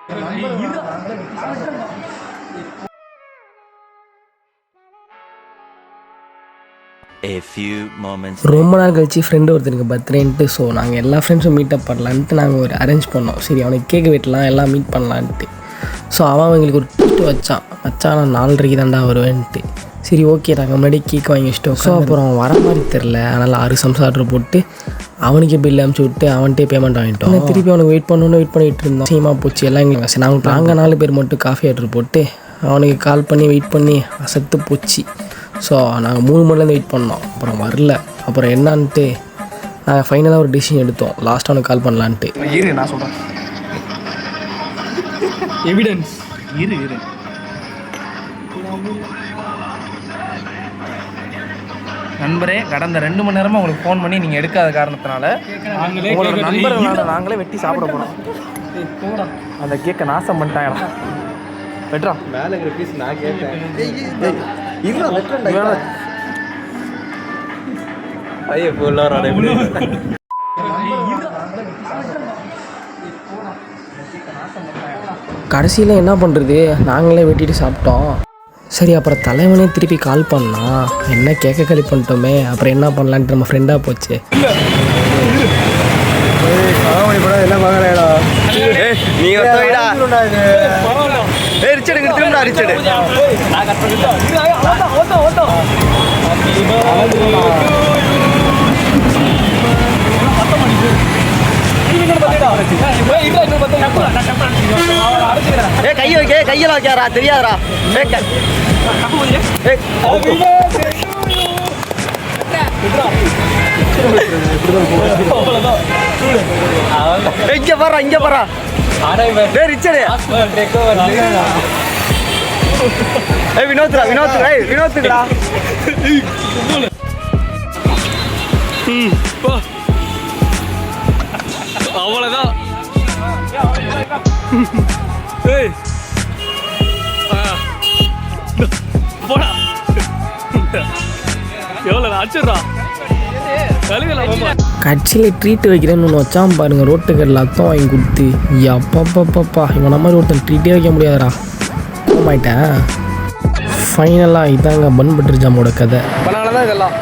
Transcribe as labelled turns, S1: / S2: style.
S1: ரொம்ப நாள் கழிச்சு ஃப்ரெண்டு ஒருத்தருக்கு பர்த்டேன்ட்டு, ஸோ நாங்கள் எல்லா ஃப்ரெண்ட்ஸும் மீட்டப் பண்ணலான்ட்டு நாங்கள் ஒரு அரேஞ்ச் பண்ணோம். சரி அவனுக்கு கேக்கு வெட்டலாம், எல்லாம் மீட் பண்ணலான்ட்டு. ஸோ அவன் எங்களுக்கு ஒரு ட்விஸ்ட் வச்சான் நான் 4:30 தான்டா வருவேன்ட்டு. சரி ஓகே நாங்கள் முன்னாடி கேக் வாங்கி வச்சிட்டோம். ஸோ அப்புறம் அவன் வர மாதிரி தெரில, அதனால் 6 சம்சா ஆர்டர் போட்டு அவனுக்கே பில் அனுப்பிச்சி விட்டு அவன்கிட்டே பேமெண்ட் வாங்கிட்டோம். திருப்பி அவனுக்கு வெயிட் பண்ணிட்டு இருந்தோம். சீமா போச்சு எல்லாம் எங்களுக்கு. நாங்கள் 4 பேர் மட்டும் காஃபி ஆர்டர் போட்டு அவனுக்கு கால் பண்ணி வெயிட் பண்ணி அசத்து போச்சு. ஸோ நாங்கள் 3 மணிலேருந்து வெயிட் பண்ணோம், அப்புறம் வரல. அப்புறம் என்னான்ட்டு நாங்கள் ஃபைனலாக ஒரு டிசிஷன் எடுத்தோம், லாஸ்ட்டாக அவனுக்கு கால் பண்ணலான்ட்டு.
S2: நான் சொல்கிறேன் எவிடன்ஸ் இரு நண்பரே, கடந்த 2 மணி நேரமாக உங்களுக்கு ஃபோன் பண்ணி நீங்கள் எடுக்காத காரணத்தினால உங்களோட நண்பர்களான நாங்களே வெட்டி சாப்பிட போகிறோம். அந்த கேக்கை நாசம் பண்ணிட்டாங்கடா. வெட்டுறா மேலே இருக்கிற பீஸ் நான் கேட்டேன்.
S1: கடைசியில் என்ன பண்ணுறது, நாங்களே வெட்டிட்டு சாப்பிட்டோம். சரி அப்புறம் தலைவனே திருப்பி கால் பண்ணா, என்ன கேட்க களி பண்ணிட்டோமே, அப்புறம் என்ன பண்ணலான்ட்டு நம்ம ஃப்ரெண்டாக போச்சு.
S3: கையில வைக்காரா தெரியாதரா. இங்க பாரா வினோத்துடா.
S2: அவ்வளோதான். போடா எவ்வளோ அடிச்சிடுறா.
S1: கட்சியில் ட்ரீட்டு வைக்கிறேன்னு ஒன்று வச்சான் பாருங்க, ரோட்டுக்கடல அத்தம் வாங்கி கொடுத்து. அப்பப்பப்பப்பா இவன் மாதிரி ஒருத்தன் ட்ரீட்டே வைக்க முடியாதுடா. கோமாயிட்டேன். ஃபைனலாக இதாங்க பன் பட்டர் ஜாமோட கதை.
S2: அதனால தான் இதெல்லாம்